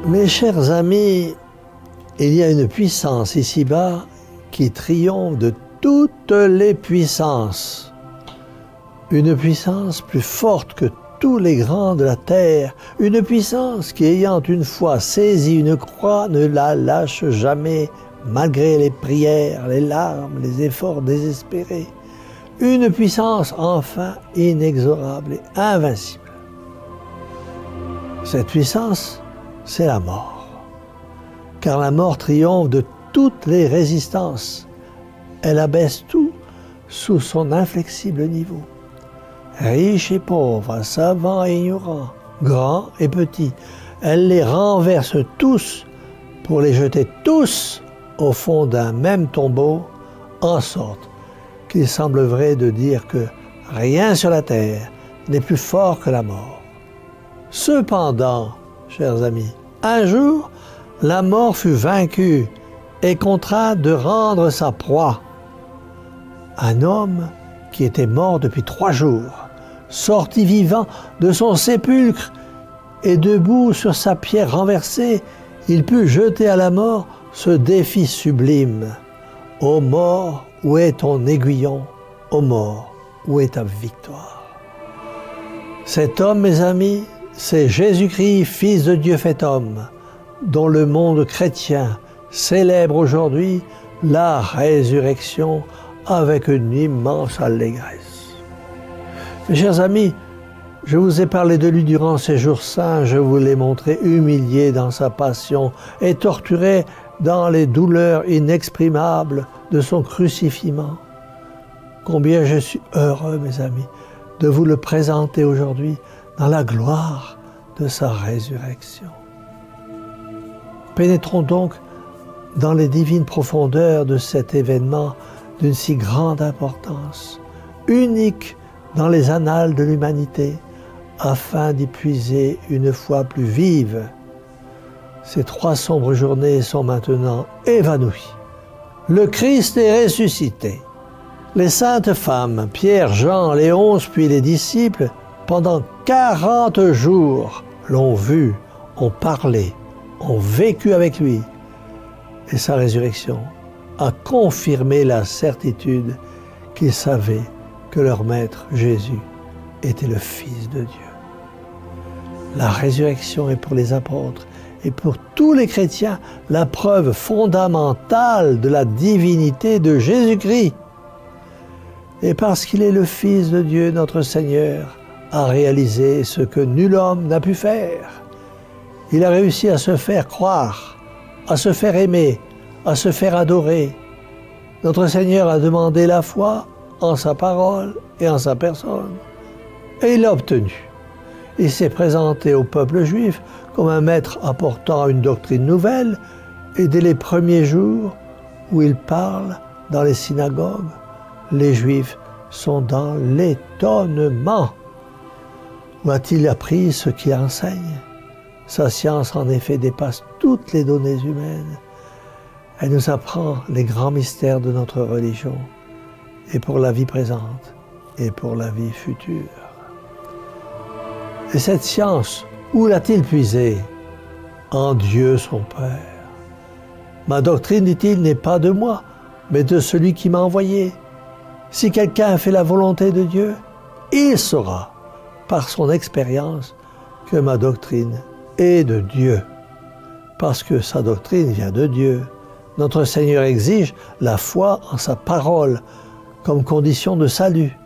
Mes chers amis, il y a une puissance ici-bas qui triomphe de toutes les puissances. Une puissance plus forte que tous les grands de la terre. Une puissance qui, ayant une fois saisi une croix, ne la lâche jamais, malgré les prières, les larmes, les efforts désespérés. Une puissance enfin inexorable et invincible. Cette puissance, c'est la mort. Car la mort triomphe de toutes les résistances. Elle abaisse tout sous son inflexible niveau. Riches et pauvres, savants et ignorants, grands et petits, elle les renverse tous pour les jeter tous au fond d'un même tombeau, en sorte qu'il semble vrai de dire que rien sur la terre n'est plus fort que la mort. Cependant, chers amis, un jour, la mort fut vaincue et contrainte de rendre sa proie. Un homme qui était mort depuis 3 jours, sorti vivant de son sépulcre et debout sur sa pierre renversée, il put jeter à la mort ce défi sublime. Ô mort, où est ton aiguillon? Ô mort, où est ta victoire? Cet homme, mes amis, c'est Jésus-Christ, Fils de Dieu fait homme, dont le monde chrétien célèbre aujourd'hui la résurrection avec une immense allégresse. Mes chers amis, je vous ai parlé de lui durant ces jours saints, je vous l'ai montré humilié dans sa passion et torturé dans les douleurs inexprimables de son crucifixion. Combien je suis heureux, mes amis, de vous le présenter aujourd'hui dans la gloire de sa résurrection. Pénétrons donc dans les divines profondeurs de cet événement d'une si grande importance, unique dans les annales de l'humanité, afin d'y puiser une foi plus vive. Ces 3 sombres journées sont maintenant évanouies. Le Christ est ressuscité. Les saintes femmes, Pierre, Jean, les 11, puis les disciples, pendant 40 jours, l'ont vu, ont parlé, ont vécu avec lui. Et sa résurrection a confirmé la certitude qu'ils savaient que leur Maître Jésus était le Fils de Dieu. La résurrection est pour les apôtres et pour tous les chrétiens la preuve fondamentale de la divinité de Jésus-Christ. Et parce qu'il est le Fils de Dieu, notre Seigneur a réalisé ce que nul homme n'a pu faire. Il a réussi à se faire croire, à se faire aimer, à se faire adorer. Notre Seigneur a demandé la foi en sa parole et en sa personne. Et il l'a obtenu. Il s'est présenté au peuple juif comme un maître apportant une doctrine nouvelle, et dès les premiers jours où il parle dans les synagogues, les Juifs sont dans l'étonnement. Où a-t-il appris ce qu'il enseigne? Sa science, en effet, dépasse toutes les données humaines. Elle nous apprend les grands mystères de notre religion, et pour la vie présente, et pour la vie future. Et cette science, où l'a-t-il puisée? En Dieu son Père. Ma doctrine, dit-il, n'est pas de moi, mais de celui qui m'a envoyé. Si quelqu'un fait la volonté de Dieu, il saura, par son expérience, que ma doctrine est de Dieu. Parce que sa doctrine vient de Dieu. Notre Seigneur exige la foi en sa parole comme condition de salut.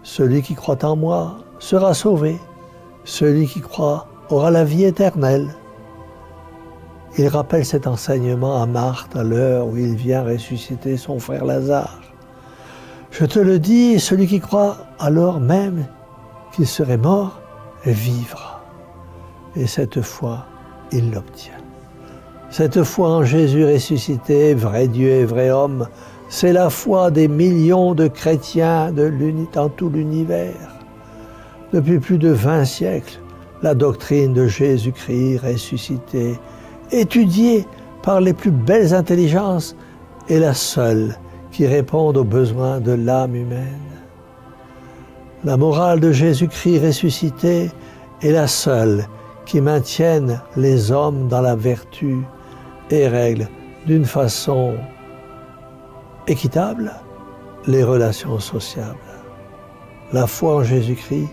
Celui qui croit en moi sera sauvé. Celui qui croit aura la vie éternelle. Il rappelle cet enseignement à Marthe à l'heure où il vient ressusciter son frère Lazare. Je te le dis, celui qui croit alors même qu'il serait mort vivra. Et cette foi, il l'obtient. Cette foi en Jésus ressuscité, vrai Dieu et vrai homme, c'est la foi des millions de chrétiens dans tout l'univers. Depuis plus de 20 siècles, la doctrine de Jésus-Christ ressuscité, étudiée par les plus belles intelligences, est la seule qui répondent aux besoins de l'âme humaine. La morale de Jésus-Christ ressuscité est la seule qui maintiennent les hommes dans la vertu et règlent d'une façon équitable les relations sociables. La foi en Jésus-Christ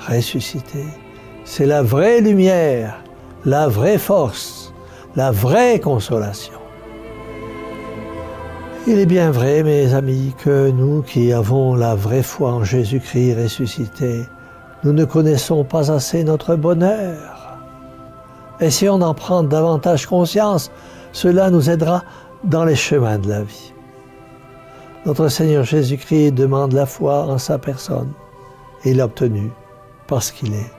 ressuscité, c'est la vraie lumière, la vraie force, la vraie consolation. Il est bien vrai, mes amis, que nous qui avons la vraie foi en Jésus-Christ ressuscité, nous ne connaissons pas assez notre bonheur. Essayons d'en prendre davantage conscience, cela nous aidera dans les chemins de la vie. Notre Seigneur Jésus-Christ demande la foi en sa personne, et il l'a obtenue parce qu'il est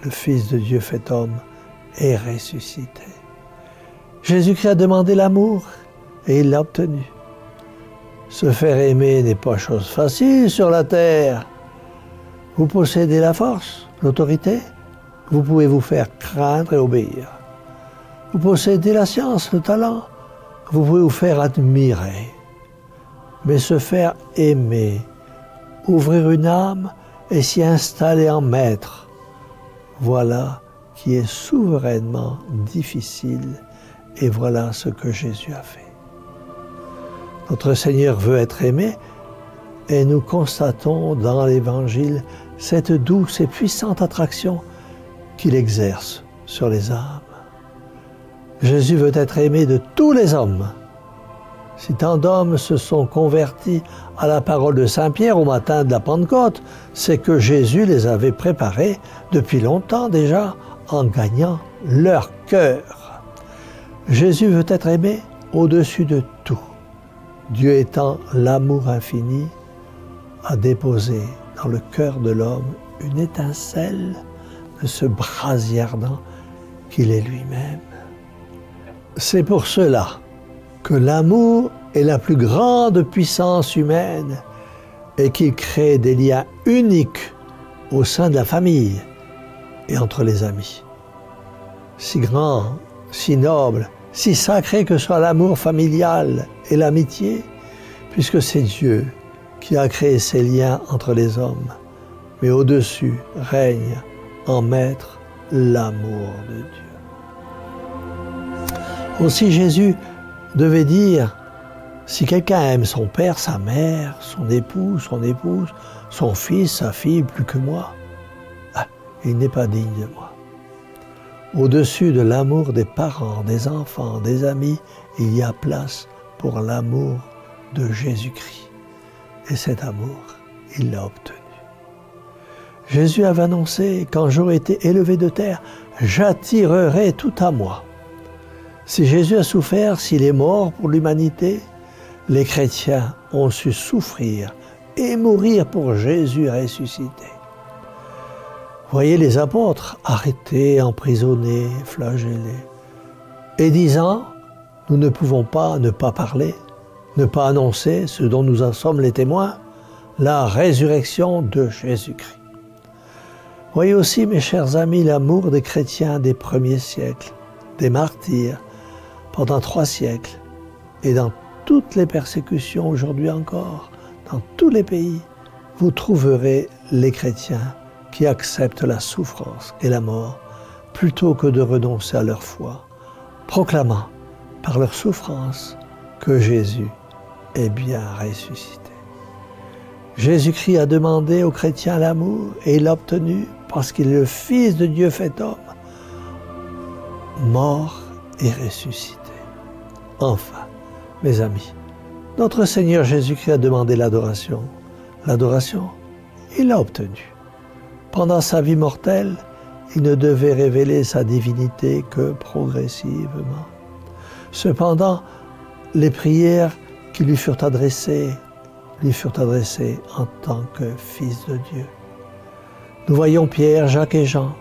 le Fils de Dieu fait homme et ressuscité. Jésus-Christ a demandé l'amour, et il l'a obtenu. Se faire aimer n'est pas chose facile sur la terre. Vous possédez la force, l'autorité. Vous pouvez vous faire craindre et obéir. Vous possédez la science, le talent. Vous pouvez vous faire admirer. Mais se faire aimer, ouvrir une âme et s'y installer en maître, voilà qui est souverainement difficile, et voilà ce que Jésus a fait. Notre Seigneur veut être aimé, et nous constatons dans l'Évangile cette douce et puissante attraction qu'il exerce sur les âmes. Jésus veut être aimé de tous les hommes. Si tant d'hommes se sont convertis à la parole de Saint Pierre au matin de la Pentecôte, c'est que Jésus les avait préparés depuis longtemps déjà en gagnant leur cœur. Jésus veut être aimé au-dessus de tout. Dieu étant l'amour infini, a déposé dans le cœur de l'homme une étincelle de ce brasier ardent qu'il est lui-même. C'est pour cela que l'amour est la plus grande puissance humaine et qu'il crée des liens uniques au sein de la famille et entre les amis. Si grand, si noble, si sacré que soit l'amour familial et l'amitié, puisque c'est Dieu qui a créé ces liens entre les hommes, mais au-dessus règne en maître l'amour de Dieu. Aussi Jésus devait dire, si quelqu'un aime son père, sa mère, son époux, son épouse, son fils, sa fille plus que moi, il n'est pas digne de moi. Au-dessus de l'amour des parents, des enfants, des amis, il y a place pour l'amour de Jésus-Christ. Et cet amour, il l'a obtenu. Jésus avait annoncé, quand j'aurai été élevé de terre, j'attirerai tout à moi. Si Jésus a souffert, s'il est mort pour l'humanité, les chrétiens ont su souffrir et mourir pour Jésus ressuscité. Voyez les apôtres arrêtés, emprisonnés, flagellés, et disant, nous ne pouvons pas ne pas parler, ne pas annoncer ce dont nous en sommes les témoins, la résurrection de Jésus-Christ. Voyez aussi, mes chers amis, l'amour des chrétiens des premiers siècles, des martyrs, pendant 3 siècles, et dans toutes les persécutions aujourd'hui encore, dans tous les pays, vous trouverez les chrétiens qui acceptent la souffrance et la mort plutôt que de renoncer à leur foi, proclamant par leur souffrance que Jésus est bien ressuscité. Jésus-Christ a demandé aux chrétiens l'amour et il l'a obtenu parce qu'il est le Fils de Dieu fait homme, mort et ressuscité. Enfin, mes amis, notre Seigneur Jésus-Christ a demandé l'adoration. L'adoration, il l'a obtenue. Pendant sa vie mortelle, il ne devait révéler sa divinité que progressivement. Cependant, les prières qui lui furent adressées en tant que Fils de Dieu. Nous voyons Pierre, Jacques et Jean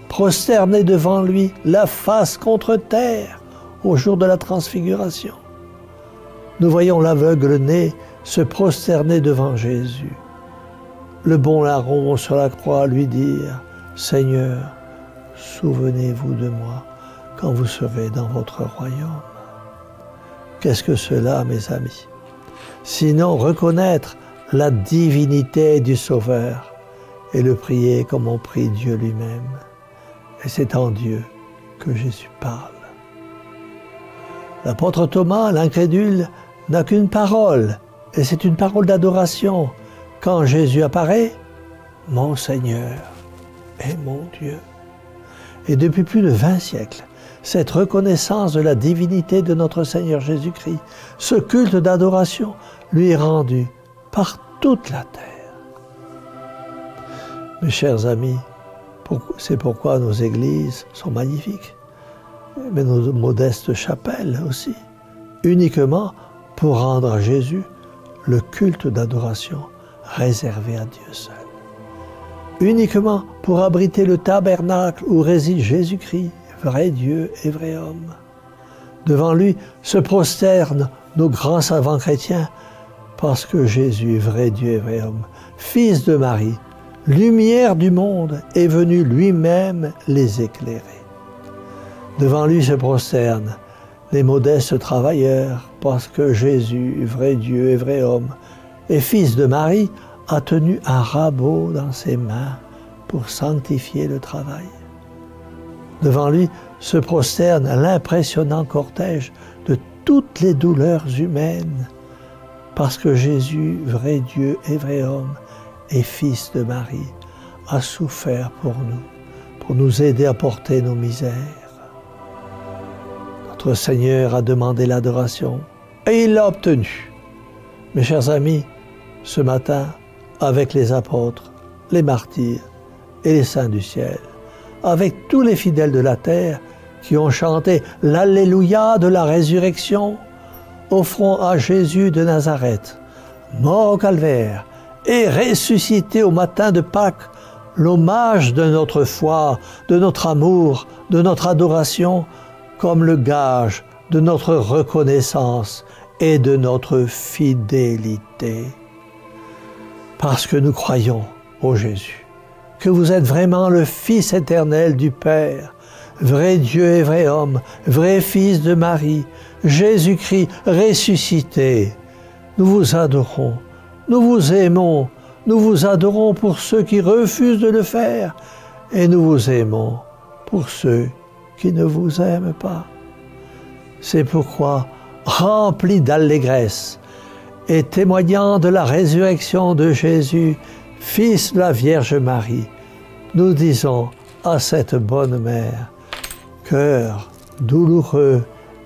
prosternés devant lui, la face contre terre, au jour de la transfiguration. Nous voyons l'aveugle-né se prosterner devant Jésus. Le bon larron sur la croix lui dire « Seigneur, souvenez-vous de moi quand vous serez dans votre royaume. » Qu'est-ce que cela, mes amis? Sinon reconnaître la divinité du Sauveur et le prier comme on prie Dieu lui-même. Et c'est en Dieu que Jésus parle. L'apôtre Thomas, l'incrédule, n'a qu'une parole, et c'est une parole d'adoration. Quand Jésus apparaît, « Mon Seigneur et mon Dieu ». Et depuis plus de 20 siècles, cette reconnaissance de la divinité de notre Seigneur Jésus-Christ, ce culte d'adoration, lui est rendu par toute la terre. Mes chers amis, c'est pourquoi nos églises sont magnifiques, mais nos modestes chapelles aussi, uniquement pour rendre à Jésus le culte d'adoration réservé à Dieu seul. Uniquement pour abriter le tabernacle où réside Jésus-Christ, vrai Dieu et vrai homme. Devant lui se prosternent nos grands savants chrétiens, parce que Jésus, vrai Dieu et vrai homme, fils de Marie, lumière du monde, est venu lui-même les éclairer. Devant lui se prosternent les modestes travailleurs, parce que Jésus, vrai Dieu et vrai homme, et fils de Marie, a tenu un rabot dans ses mains pour sanctifier le travail. Devant lui se prosterne l'impressionnant cortège de toutes les douleurs humaines, parce que Jésus, vrai Dieu et vrai homme, et fils de Marie, a souffert pour nous aider à porter nos misères. Notre Seigneur a demandé l'adoration, et il l'a obtenue. Mes chers amis, ce matin, avec les apôtres, les martyrs et les saints du ciel, avec tous les fidèles de la terre qui ont chanté l'Alléluia de la résurrection, offrons à Jésus de Nazareth, mort au calvaire et ressuscité au matin de Pâques, l'hommage de notre foi, de notre amour, de notre adoration, comme le gage de notre reconnaissance et de notre fidélité. Parce que nous croyons, ô Jésus, que vous êtes vraiment le Fils éternel du Père, vrai Dieu et vrai homme, vrai Fils de Marie, Jésus-Christ ressuscité. Nous vous adorons, nous vous aimons, nous vous adorons pour ceux qui refusent de le faire, et nous vous aimons pour ceux qui ne vous aiment pas. C'est pourquoi, remplis d'allégresse, et témoignant de la résurrection de Jésus, Fils de la Vierge Marie, nous disons à cette bonne mère, cœur douloureux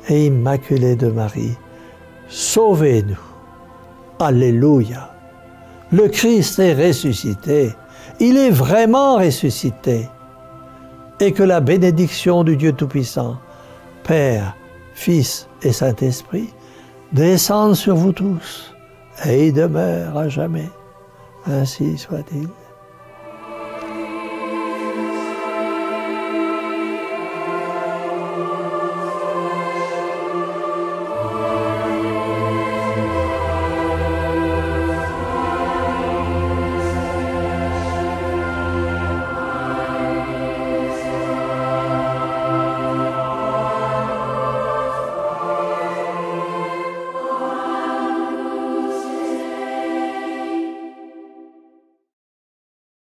et immaculé de Marie, sauvez-nous. Alléluia. Le Christ est ressuscité. Il est vraiment ressuscité. Et que la bénédiction du Dieu Tout-Puissant, Père, Fils et Saint-Esprit, descende sur vous tous et y demeure à jamais. Ainsi soit-il.